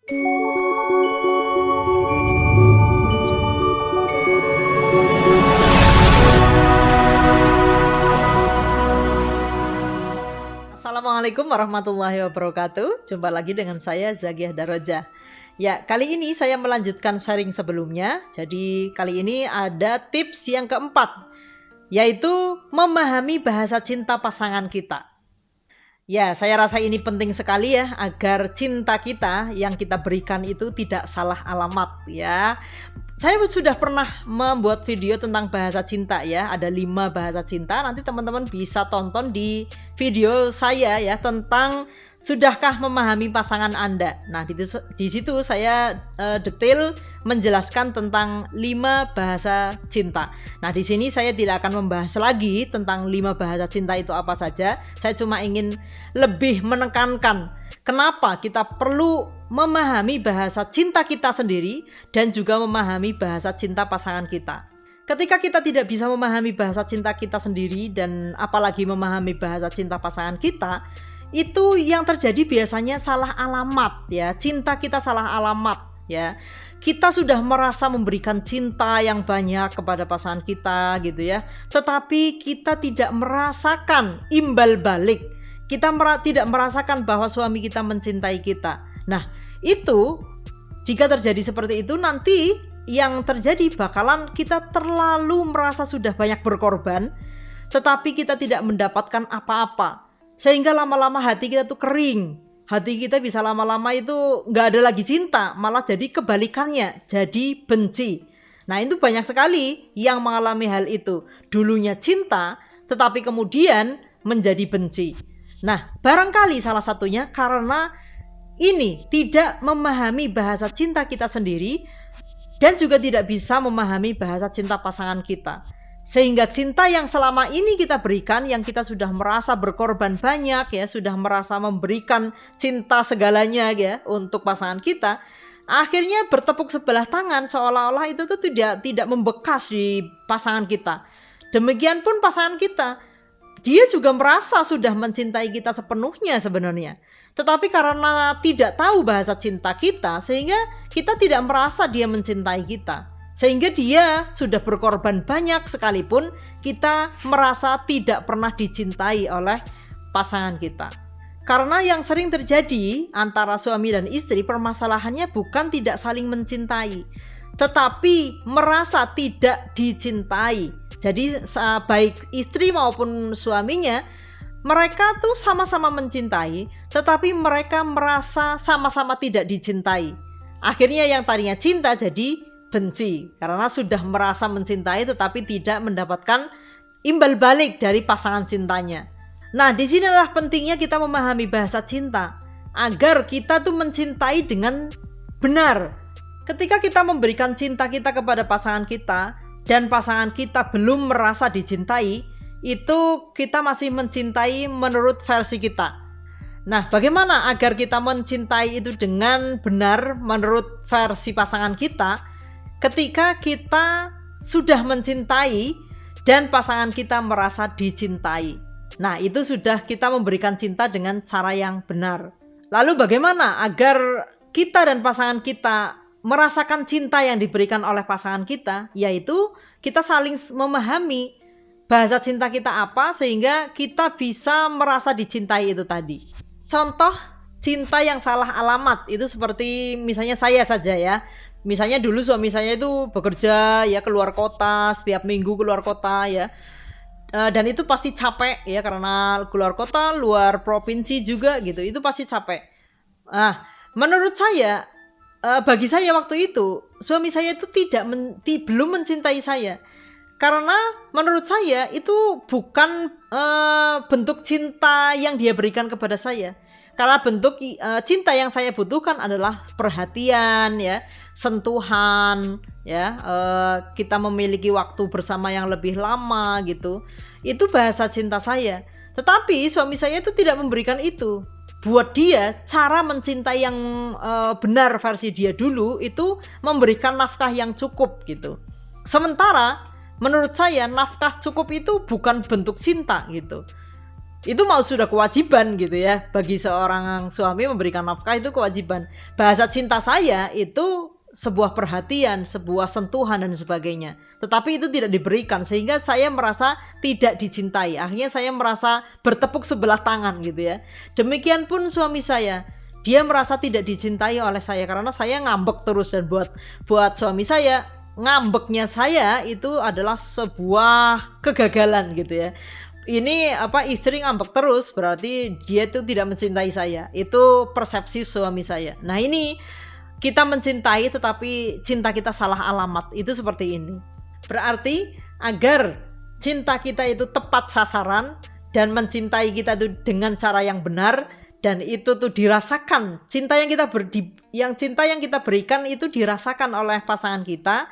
Assalamualaikum warahmatullahi wabarakatuh. Jumpa lagi dengan saya Zakiah Darajah. Ya, kali ini saya melanjutkan sharing sebelumnya. Jadi kali ini ada tips yang keempat, yaitu memahami bahasa cinta pasangan kita. Ya, saya rasa ini penting sekali ya, agar cinta kita yang kita berikan itu tidak salah alamat ya. Saya sudah pernah membuat video tentang bahasa cinta ya, ada 5 bahasa cinta. Nanti teman-teman bisa tonton di video saya ya, tentang sudahkah memahami pasangan Anda. Nah, di situ saya detail menjelaskan tentang 5 bahasa cinta. Nah, di sini saya tidak akan membahas lagi tentang 5 bahasa cinta itu apa saja. Saya cuma ingin lebih menekankan kenapa kita perlu memahami bahasa cinta kita sendiri dan juga memahami bahasa cinta pasangan kita. Ketika kita tidak bisa memahami bahasa cinta kita sendiri dan apalagi memahami bahasa cinta pasangan kita, itu yang terjadi biasanya salah alamat ya. Cinta kita salah alamat ya. Kita sudah merasa memberikan cinta yang banyak kepada pasangan kita gitu ya, tetapi kita tidak merasakan imbal balik. Kita tidak merasakan bahwa suami kita mencintai kita. Nah, itu jika terjadi seperti itu, nanti yang terjadi bakalan kita terlalu merasa sudah banyak berkorban, tetapi kita tidak mendapatkan apa-apa. Sehingga lama-lama hati kita tuh kering. Hati kita bisa lama-lama itu gak ada lagi cinta, malah jadi kebalikannya, jadi benci. Nah, itu banyak sekali yang mengalami hal itu. Dulunya cinta, tetapi kemudian menjadi benci. Nah, barangkali salah satunya karena ini tidak memahami bahasa cinta kita sendiri dan juga tidak bisa memahami bahasa cinta pasangan kita. Sehingga cinta yang selama ini kita berikan, yang kita sudah merasa berkorban banyak ya, sudah merasa memberikan cinta segalanya ya untuk pasangan kita, akhirnya bertepuk sebelah tangan seolah-olah itu tuh tidak membekas di pasangan kita. Demikian pun pasangan kita, dia juga merasa sudah mencintai kita sepenuhnya sebenarnya. Tetapi karena tidak tahu bahasa cinta kita, sehingga kita tidak merasa dia mencintai kita. Sehingga dia sudah berkorban banyak sekalipun kita merasa tidak pernah dicintai oleh pasangan kita. Karena yang sering terjadi antara suami dan istri, permasalahannya bukan tidak saling mencintai, tetapi merasa tidak dicintai. Jadi baik istri maupun suaminya, mereka tuh sama-sama mencintai, tetapi mereka merasa sama-sama tidak dicintai. Akhirnya yang tadinya cinta jadi benci, karena sudah merasa mencintai tetapi tidak mendapatkan imbal balik dari pasangan cintanya. Nah, disinilah pentingnya kita memahami bahasa cinta, agar kita tuh mencintai dengan benar. Ketika kita memberikan cinta kita kepada pasangan kita, dan pasangan kita belum merasa dicintai, itu kita masih mencintai menurut versi kita. Nah, bagaimana agar kita mencintai itu dengan benar menurut versi pasangan kita ketika kita sudah mencintai dan pasangan kita merasa dicintai? Nah, itu sudah kita memberikan cinta dengan cara yang benar. Lalu bagaimana agar kita dan pasangan kita merasakan cinta yang diberikan oleh pasangan kita? Yaitu kita saling memahami bahasa cinta kita apa, sehingga kita bisa merasa dicintai itu tadi. Contoh cinta yang salah alamat itu seperti misalnya saya saja ya. Misalnya dulu suami saya itu bekerja ya, keluar kota, setiap minggu keluar kota ya. Dan itu pasti capek ya, karena keluar kota, luar provinsi juga gitu, itu pasti capek. Nah, menurut saya, bagi saya waktu itu suami saya itu belum mencintai saya, karena menurut saya itu bukan bentuk cinta yang dia berikan kepada saya. Karena bentuk cinta yang saya butuhkan adalah perhatian ya, sentuhan ya, kita memiliki waktu bersama yang lebih lama gitu. Itu bahasa cinta saya. Tetapi suami saya itu tidak memberikan itu. Buat dia, cara mencintai yang benar versi dia dulu itu memberikan nafkah yang cukup gitu. Sementara menurut saya nafkah cukup itu bukan bentuk cinta gitu. Itu mau sudah kewajiban gitu ya. Bagi seorang suami memberikan nafkah itu kewajiban. Bahasa cinta saya itu sebuah perhatian, sebuah sentuhan dan sebagainya. Tetapi itu tidak diberikan sehingga saya merasa tidak dicintai. Akhirnya saya merasa bertepuk sebelah tangan gitu ya. Demikian pun suami saya. Dia merasa tidak dicintai oleh saya karena saya ngambek terus, dan buat suami saya, ngambeknya saya itu adalah sebuah kegagalan gitu ya. Ini istri ngambek terus berarti dia itu tidak mencintai saya. Itu persepsi suami saya. Nah, ini kita mencintai tetapi cinta kita salah alamat. Itu seperti ini. Berarti agar cinta kita itu tepat sasaran dan mencintai kita itu dengan cara yang benar, dan itu tuh dirasakan, cinta yang kita berikan itu dirasakan oleh pasangan kita.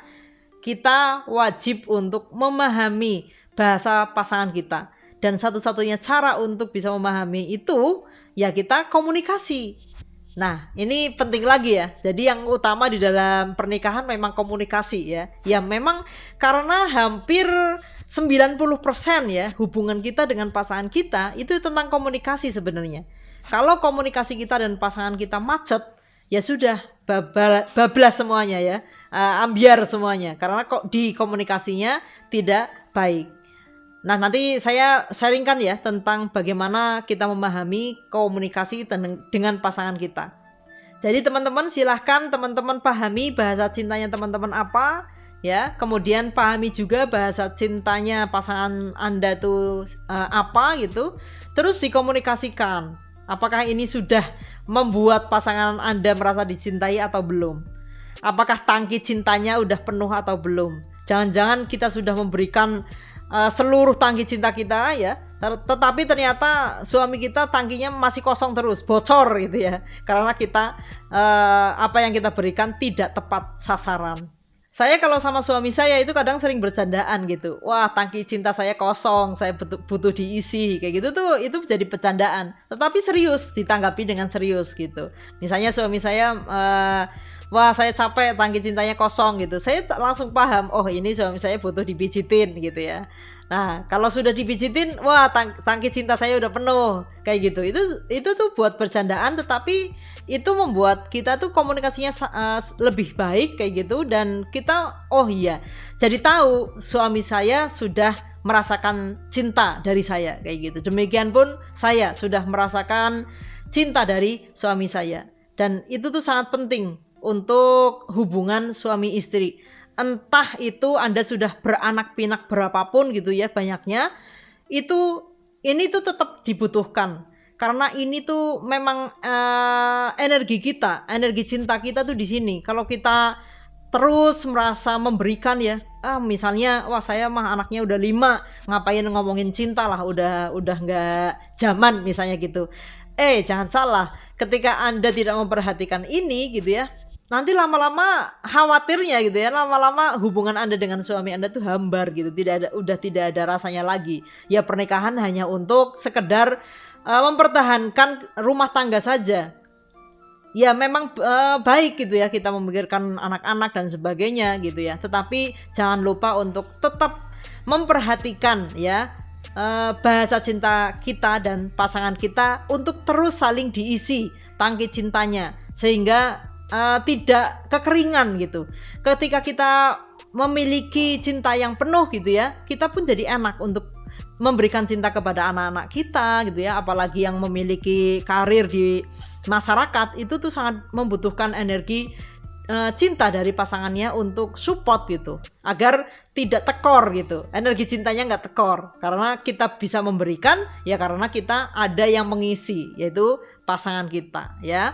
Kita wajib untuk memahami bahasa pasangan kita. Dan satu-satunya cara untuk bisa memahami itu ya kita komunikasi. Nah, ini penting lagi ya. Jadi yang utama di dalam pernikahan memang komunikasi ya. Ya memang karena hampir 90% ya hubungan kita dengan pasangan kita itu tentang komunikasi sebenarnya. Kalau komunikasi kita dan pasangan kita macet, ya sudah bablas semuanya ya. Ambiar semuanya karena kok di komunikasinya tidak baik. Nah, nanti saya sharingkan ya tentang bagaimana kita memahami komunikasi dengan pasangan kita. Jadi teman-teman silahkan teman-teman pahami bahasa cintanya teman-teman apa ya. Kemudian pahami juga bahasa cintanya pasangan Anda tuh apa gitu. Terus dikomunikasikan. Apakah ini sudah membuat pasangan Anda merasa dicintai atau belum? Apakah tangki cintanya udah penuh atau belum? Jangan-jangan kita sudah memberikan seluruh tangki cinta kita ya, tetapi ternyata suami kita tangkinya masih kosong terus, bocor gitu ya, karena kita apa yang kita berikan tidak tepat sasaran. Saya kalau sama suami saya itu kadang sering bercandaan gitu, wah tangki cinta saya kosong, saya butuh diisi kayak gitu tuh, itu jadi bercandaan, tetapi serius, ditanggapi dengan serius gitu. Misalnya suami saya wah saya capek, tangki cintanya kosong gitu, saya langsung paham, oh ini suami saya butuh dipijitin gitu ya. Nah kalau sudah dipijitin, wah tangki cinta saya udah penuh kayak gitu. Itu tuh buat bercandaan, tetapi itu membuat kita tuh komunikasinya lebih baik kayak gitu. Dan kita oh iya jadi tahu suami saya sudah merasakan cinta dari saya kayak gitu. Demikian pun saya sudah merasakan cinta dari suami saya. Dan itu tuh sangat penting untuk hubungan suami istri. Entah itu Anda sudah beranak pinak berapapun gitu ya banyaknya, ini tuh tetap dibutuhkan. Karena ini tuh memang energi kita, energi cinta kita tuh di sini. Kalau kita terus merasa memberikan ya, misalnya wah saya mah anaknya udah 5, ngapain ngomongin cinta lah, udah nggak zaman misalnya gitu. Jangan salah, ketika Anda tidak memperhatikan ini gitu ya, nanti lama-lama khawatirnya gitu ya, lama-lama hubungan Anda dengan suami Anda tuh hambar gitu, udah tidak ada rasanya lagi. Ya pernikahan hanya untuk sekedar mempertahankan rumah tangga saja. Ya memang baik gitu ya kita memikirkan anak-anak dan sebagainya gitu ya, tetapi jangan lupa untuk tetap memperhatikan ya bahasa cinta kita dan pasangan kita untuk terus saling diisi tangki cintanya sehingga tidak kekeringan gitu. Ketika kita memiliki cinta yang penuh gitu ya, kita pun jadi enak untuk memberikan cinta kepada anak-anak kita gitu ya. Apalagi yang memiliki karir di masyarakat, itu tuh sangat membutuhkan energi cinta dari pasangannya untuk support gitu, agar tidak tekor gitu, energi cintanya nggak tekor, karena kita bisa memberikan ya karena kita ada yang mengisi, yaitu pasangan kita ya.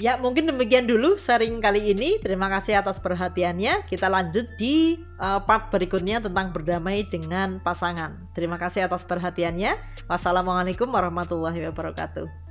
Ya mungkin demikian dulu sharing kali ini. Terima kasih atas perhatiannya. Kita lanjut di part berikutnya tentang berdamai dengan pasangan. Terima kasih atas perhatiannya. Wassalamualaikum warahmatullahi wabarakatuh.